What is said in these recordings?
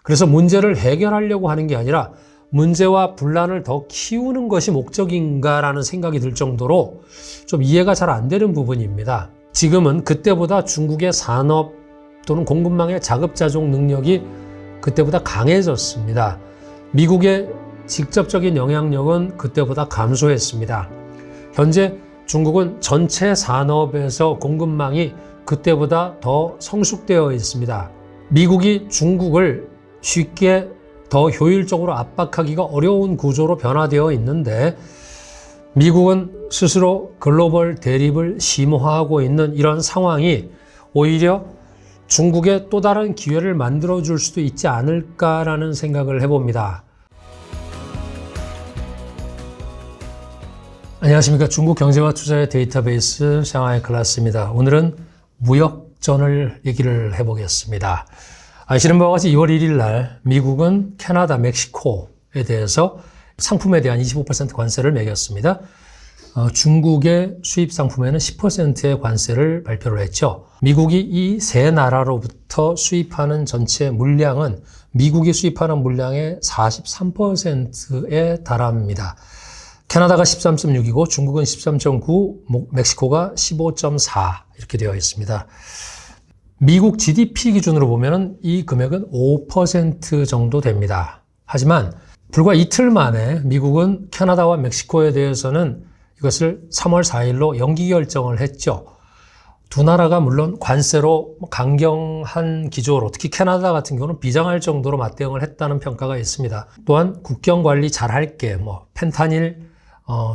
그래서 문제를 해결하려고 하는 게 아니라 문제와 분란을 더 키우는 것이 목적인가라는 생각이 들 정도로 좀 이해가 잘 안 되는 부분입니다. 지금은 그때보다 중국의 산업 또는 공급망의 자급자족 능력이 그때보다 강해졌습니다. 미국의 직접적인 영향력은 그때보다 감소했습니다. 현재 중국은 전체 산업에서 공급망이 그때보다 더 성숙되어 있습니다. 미국이 중국을 쉽게 더 효율적으로 압박하기가 어려운 구조로 변화되어 있는데 미국은 스스로 글로벌 대립을 심화하고 있는 이런 상황이 오히려 중국에 또 다른 기회를 만들어줄 수도 있지 않을까라는 생각을 해봅니다. 안녕하십니까. 중국 경제와 투자의 데이터베이스 샹하이 클래스입니다. 오늘은 무역전을 얘기를 해보겠습니다. 아시는 바와 같이 2월 1일 날 미국은 캐나다, 멕시코에 대해서 상품에 대한 25% 관세를 매겼습니다. 중국의 수입 상품에는 10%의 관세를 발표를 했죠. 미국이 이 세 나라로부터 수입하는 전체 물량은 미국이 수입하는 물량의 43%에 달합니다. 캐나다가 13.6이고 중국은 13.9, 멕시코가 15.4 이렇게 되어 있습니다. 미국 GDP 기준으로 보면 이 금액은 5% 정도 됩니다. 하지만 불과 이틀 만에 미국은 캐나다와 멕시코에 대해서는 이것을 3월 4일로 연기 결정을 했죠. 두 나라가 물론 관세로 강경한 기조로 특히 캐나다 같은 경우는 비장할 정도로 맞대응을 했다는 평가가 있습니다. 또한 국경 관리 잘 할게, 펜타닐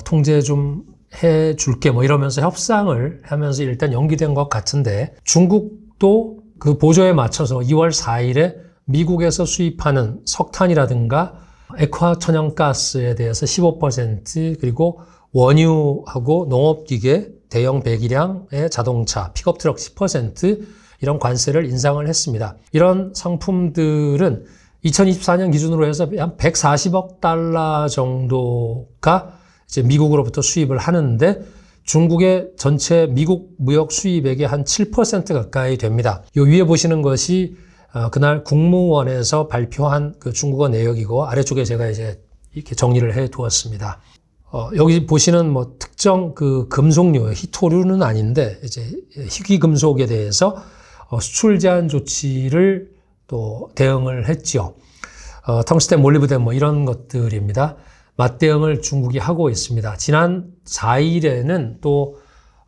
통제 좀 해줄게 이러면서 협상을 하면서 일단 연기된 것 같은데 중국도 그 보조에 맞춰서 2월 4일에 미국에서 수입하는 석탄이라든가 액화 천연가스에 대해서 15% 그리고 원유하고 농업기계, 대형 배기량의 자동차, 픽업트럭 10% 이런 관세를 인상을 했습니다. 이런 상품들은 2024년 기준으로 해서 한 140억 달러 정도가 이제 미국으로부터 수입을 하는데 중국의 전체 미국 무역 수입액의 한 7% 가까이 됩니다. 요 위에 보시는 것이 그날 국무원에서 발표한 그 중국어 내역이고 아래쪽에 제가 이제 이렇게 정리를 해 두었습니다. 여기 보시는 특정 그 금속류, 희토류는 아닌데 이제 희귀금속에 대해서 수출 제한 조치를 또 대응을 했지요. 텅스텐, 몰리브덴 이런 것들입니다. 맞대응을 중국이 하고 있습니다. 지난 4일에는 또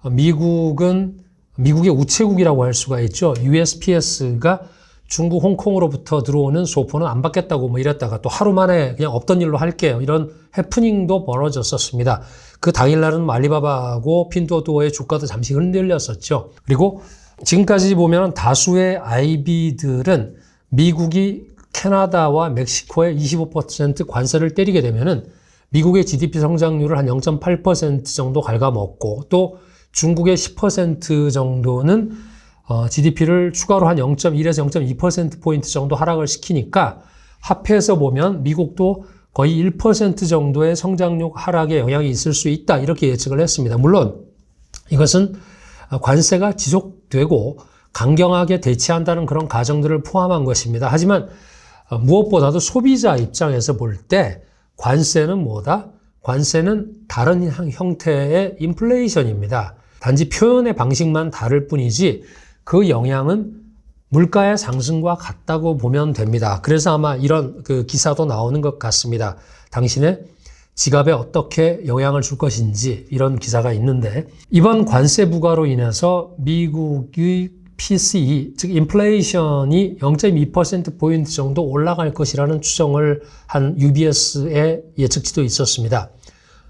미국의 우체국이라고 할 수가 있죠. USPS가 중국 홍콩으로부터 들어오는 소포는 안 받겠다고 이랬다가 또 하루 만에 그냥 없던 일로 할게요. 이런 해프닝도 벌어졌었습니다. 그 당일날은 알리바바하고 핀두오두오의 주가도 잠시 흔들렸었죠. 그리고 지금까지 보면 다수의 IB들은 미국이 캐나다와 멕시코에 25% 관세를 때리게 되면은 미국의 GDP 성장률을 한 0.8% 정도 갉아먹고 또 중국의 10% 정도는 GDP를 추가로 한 0.1에서 0.2%포인트 정도 하락을 시키니까 합해서 보면 미국도 거의 1% 정도의 성장률 하락에 영향이 있을 수 있다 이렇게 예측을 했습니다. 물론 이것은 관세가 지속되고 강경하게 대치한다는 그런 가정들을 포함한 것입니다. 하지만 무엇보다도 소비자 입장에서 볼 때 관세는 뭐다? 관세는 다른 형태의 인플레이션입니다. 단지 표현의 방식만 다를 뿐이지 그 영향은 물가의 상승과 같다고 보면 됩니다. 그래서 아마 이런 그 기사도 나오는 것 같습니다. 당신의 지갑에 어떻게 영향을 줄 것인지 이런 기사가 있는데 이번 관세 부과로 인해서 미국의 PCE, 즉 인플레이션이 0.2%포인트 정도 올라갈 것이라는 추정을 한 UBS의 예측치도 있었습니다.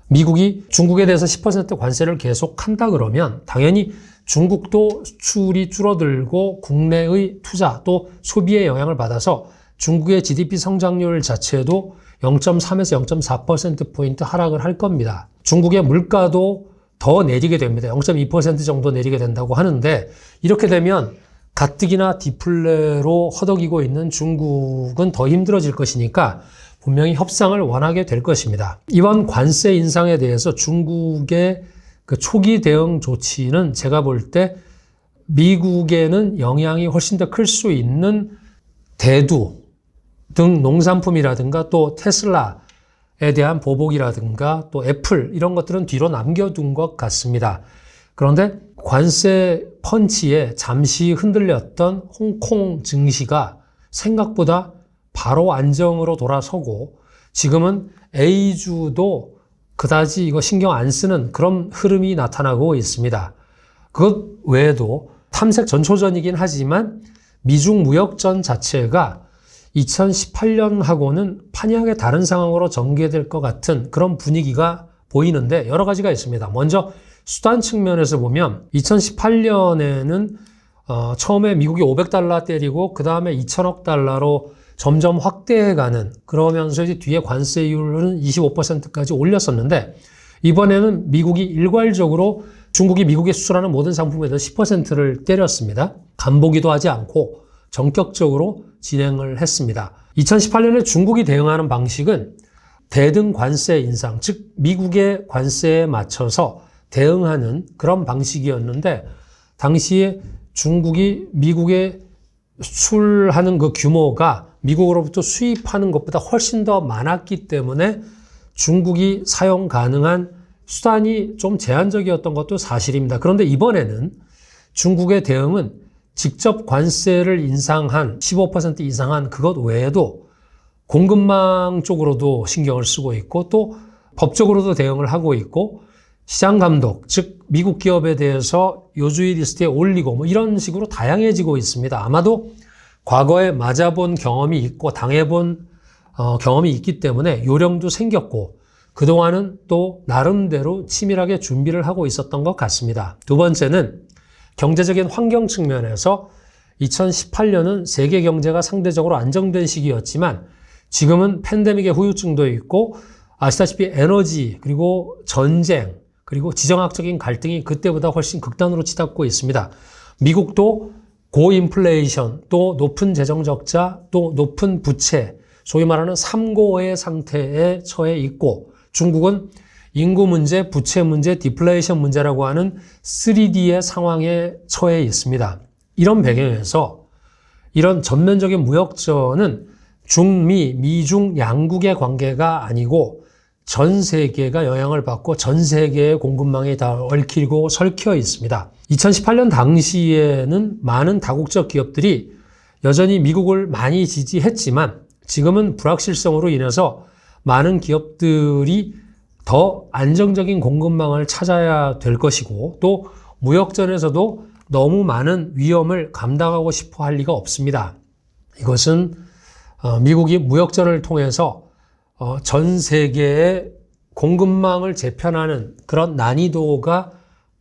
미국이 중국에 대해서 10% 관세를 계속한다 그러면 당연히 중국도 수출이 줄어들고 국내의 투자 또 소비에 영향을 받아서 중국의 GDP 성장률 자체도 0.3에서 0.4%포인트 하락을 할 겁니다. 중국의 물가도 더 내리게 됩니다. 0.2% 정도 내리게 된다고 하는데 이렇게 되면 가뜩이나 디플레로 허덕이고 있는 중국은 더 힘들어질 것이니까 분명히 협상을 원하게 될 것입니다. 이번 관세 인상에 대해서 중국의 그 초기 대응 조치는 제가 볼 때 미국에는 영향이 훨씬 더 클 수 있는 대두 등 농산품이라든가 또 테슬라에 대한 보복이라든가 또 애플 이런 것들은 뒤로 남겨둔 것 같습니다. 그런데 관세 펀치에 잠시 흔들렸던 홍콩 증시가 생각보다 바로 안정으로 돌아서고 지금은 A주도 그다지 이거 신경 안 쓰는 그런 흐름이 나타나고 있습니다. 그것 외에도 탐색 전초전이긴 하지만 미중 무역전 자체가 2018년하고는 판이하게 다른 상황으로 전개될 것 같은 그런 분위기가 보이는데 여러 가지가 있습니다. 먼저 수단 측면에서 보면 2018년에는 처음에 미국이 500달러 때리고 그 다음에 2천억 달러로 점점 확대해가는 그러면서 이제 뒤에 관세율은 25%까지 올렸었는데 이번에는 미국이 일괄적으로 중국이 미국에 수출하는 모든 상품에 대해서 10%를 때렸습니다. 간보기도 하지 않고 전격적으로 진행을 했습니다. 2018년에 중국이 대응하는 방식은 대등 관세 인상, 즉 미국의 관세에 맞춰서 대응하는 그런 방식이었는데 당시에 중국이 미국에 수출하는 그 규모가 미국으로부터 수입하는 것보다 훨씬 더 많았기 때문에 중국이 사용 가능한 수단이 좀 제한적이었던 것도 사실입니다. 그런데 이번에는 중국의 대응은 직접 관세를 인상한 15% 인상한 그것 외에도 공급망 쪽으로도 신경을 쓰고 있고 또 법적으로도 대응을 하고 있고 시장 감독, 즉 미국 기업에 대해서 요주의 리스트에 올리고 뭐 이런 식으로 다양해지고 있습니다. 아마도 과거에 맞아본 경험이 있고 당해본 경험이 있기 때문에 요령도 생겼고 그동안은 또 나름대로 치밀하게 준비를 하고 있었던 것 같습니다. 두 번째는 경제적인 환경 측면에서 2018년은 세계 경제가 상대적으로 안정된 시기였지만 지금은 팬데믹의 후유증도 있고 아시다시피 에너지 그리고 전쟁 그리고 지정학적인 갈등이 그때보다 훨씬 극단으로 치닫고 있습니다. 미국도 고인플레이션, 또 높은 재정적자, 또 높은 부채, 소위 말하는 3고의 상태에 처해 있고 중국은 인구 문제, 부채 문제, 디플레이션 문제라고 하는 3D의 상황에 처해 있습니다. 이런 배경에서 이런 전면적인 무역전은 중미, 미중 양국의 관계가 아니고 전 세계가 영향을 받고 전 세계의 공급망이 다 얽히고 설켜 있습니다. 2018년 당시에는 많은 다국적 기업들이 여전히 미국을 많이 지지했지만 지금은 불확실성으로 인해서 많은 기업들이 더 안정적인 공급망을 찾아야 될 것이고 또 무역전에서도 너무 많은 위험을 감당하고 싶어 할 리가 없습니다. 이것은 미국이 무역전을 통해서 전 세계의 공급망을 재편하는 그런 난이도가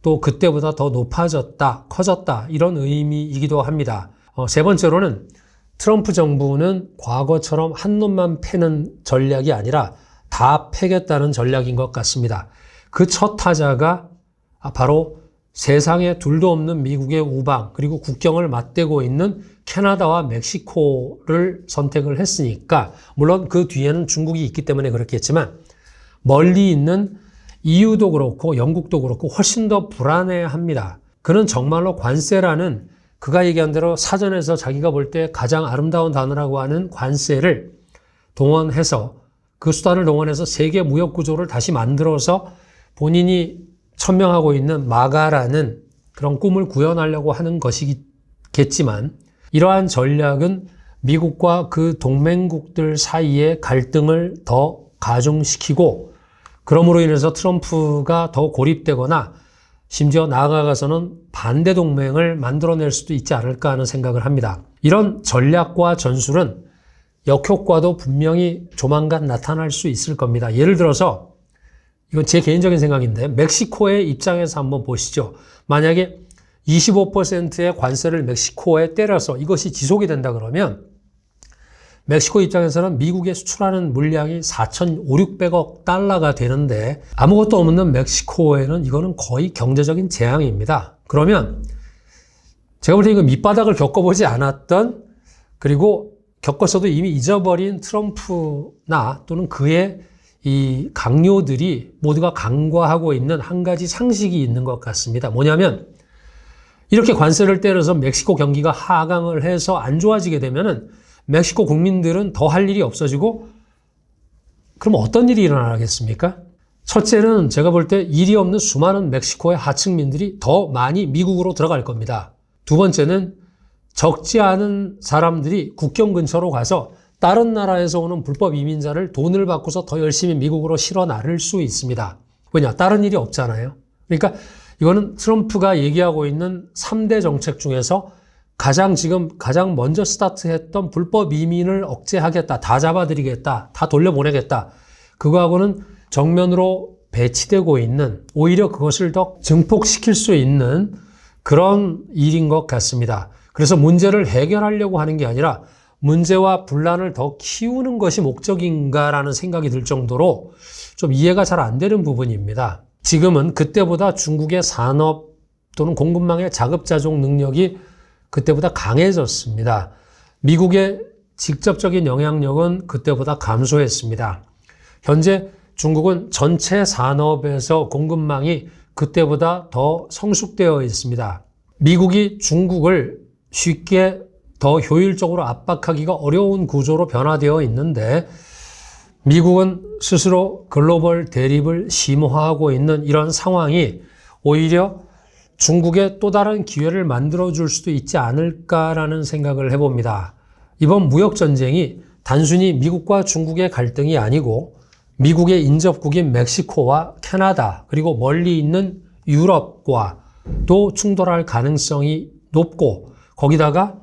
또 그때보다 더 높아졌다, 커졌다 이런 의미이기도 합니다. 세 번째로는 트럼프 정부는 과거처럼 한 놈만 패는 전략이 아니라 다 패겠다는 전략인 것 같습니다. 그 첫 타자가 바로 세상에 둘도 없는 미국의 우방 그리고 국경을 맞대고 있는 캐나다와 멕시코를 선택을 했으니까 물론 그 뒤에는 중국이 있기 때문에 그렇겠지만 멀리 있는 EU도 그렇고 영국도 그렇고 훨씬 더 불안해합니다. 그는 정말로 관세라는 그가 얘기한 대로 사전에서 자기가 볼 때 가장 아름다운 단어라고 하는 관세를 동원해서 그 수단을 동원해서 세계 무역 구조를 다시 만들어서 본인이 천명하고 있는 마가라는 그런 꿈을 구현하려고 하는 것이겠지만 이러한 전략은 미국과 그 동맹국들 사이의 갈등을 더 가중시키고 그러므로 인해서 트럼프가 더 고립되거나 심지어 나아가서는 반대 동맹을 만들어낼 수도 있지 않을까 하는 생각을 합니다. 이런 전략과 전술은 역효과도 분명히 조만간 나타날 수 있을 겁니다. 예를 들어서 이건 제 개인적인 생각인데 멕시코의 입장에서 한번 보시죠. 만약에 25%의 관세를 멕시코에 때려서 이것이 지속이 된다 그러면 멕시코 입장에서는 미국에 수출하는 물량이 4,500~600억 달러가 되는데 아무것도 없는 멕시코에는 이거는 거의 경제적인 재앙입니다. 그러면 제가 볼 때 이거 밑바닥을 겪어보지 않았던 그리고 겪었어도 이미 잊어버린 트럼프나 또는 그의 이 강요들이 모두가 간과하고 있는 한 가지 상식이 있는 것 같습니다. 뭐냐면 이렇게 관세를 때려서 멕시코 경기가 하강을 해서 안 좋아지게 되면은 멕시코 국민들은 더 할 일이 없어지고 그럼 어떤 일이 일어나겠습니까? 첫째는 제가 볼 때 일이 없는 수많은 멕시코의 하층민들이 더 많이 미국으로 들어갈 겁니다. 두 번째는 적지 않은 사람들이 국경 근처로 가서 다른 나라에서 오는 불법 이민자를 돈을 받고서 더 열심히 미국으로 실어 나를 수 있습니다. 왜냐? 다른 일이 없잖아요. 그러니까 이거는 트럼프가 얘기하고 있는 3대 정책 중에서 가장 먼저 스타트했던 불법 이민을 억제하겠다, 다 잡아들이겠다, 다 돌려보내겠다. 그거하고는 정면으로 배치되고 있는, 오히려 그것을 더 증폭시킬 수 있는 그런 일인 것 같습니다. 그래서 문제를 해결하려고 하는 게 아니라 문제와 분란을 더 키우는 것이 목적인가라는 생각이 들 정도로 좀 이해가 잘 안 되는 부분입니다. 지금은 그때보다 중국의 산업 또는 공급망의 자급자족 능력이 그때보다 강해졌습니다. 미국의 직접적인 영향력은 그때보다 감소했습니다. 현재 중국은 전체 산업에서 공급망이 그때보다 더 성숙되어 있습니다. 미국이 중국을 쉽게 더 효율적으로 압박하기가 어려운 구조로 변화되어 있는데 미국은 스스로 글로벌 대립을 심화하고 있는 이런 상황이 오히려 중국에 또 다른 기회를 만들어줄 수도 있지 않을까라는 생각을 해봅니다. 이번 무역전쟁이 단순히 미국과 중국의 갈등이 아니고 미국의 인접국인 멕시코와 캐나다 그리고 멀리 있는 유럽과도 충돌할 가능성이 높고 거기다가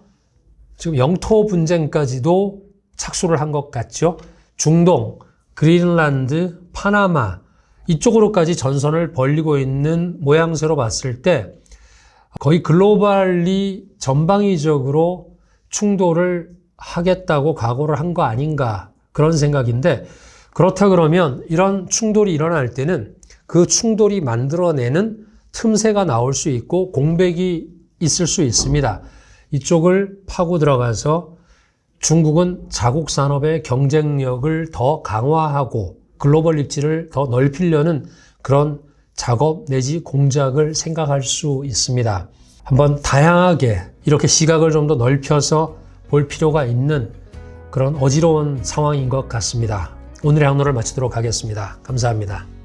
지금 영토 분쟁까지도 착수를 한 것 같죠. 중동, 그린란드, 파나마 이쪽으로까지 전선을 벌리고 있는 모양새로 봤을 때 거의 글로벌리 전방위적으로 충돌을 하겠다고 각오를 한 거 아닌가 그런 생각인데 그렇다 그러면 이런 충돌이 일어날 때는 그 충돌이 만들어내는 틈새가 나올 수 있고 공백이 있을 수 있습니다. 이쪽을 파고 들어가서 중국은 자국 산업의 경쟁력을 더 강화하고 글로벌 입지를 더 넓히려는 그런 작업 내지 공작을 생각할 수 있습니다. 한번 다양하게 이렇게 시각을 좀 더 넓혀서 볼 필요가 있는 그런 어지러운 상황인 것 같습니다. 오늘의 항로를 마치도록 하겠습니다. 감사합니다.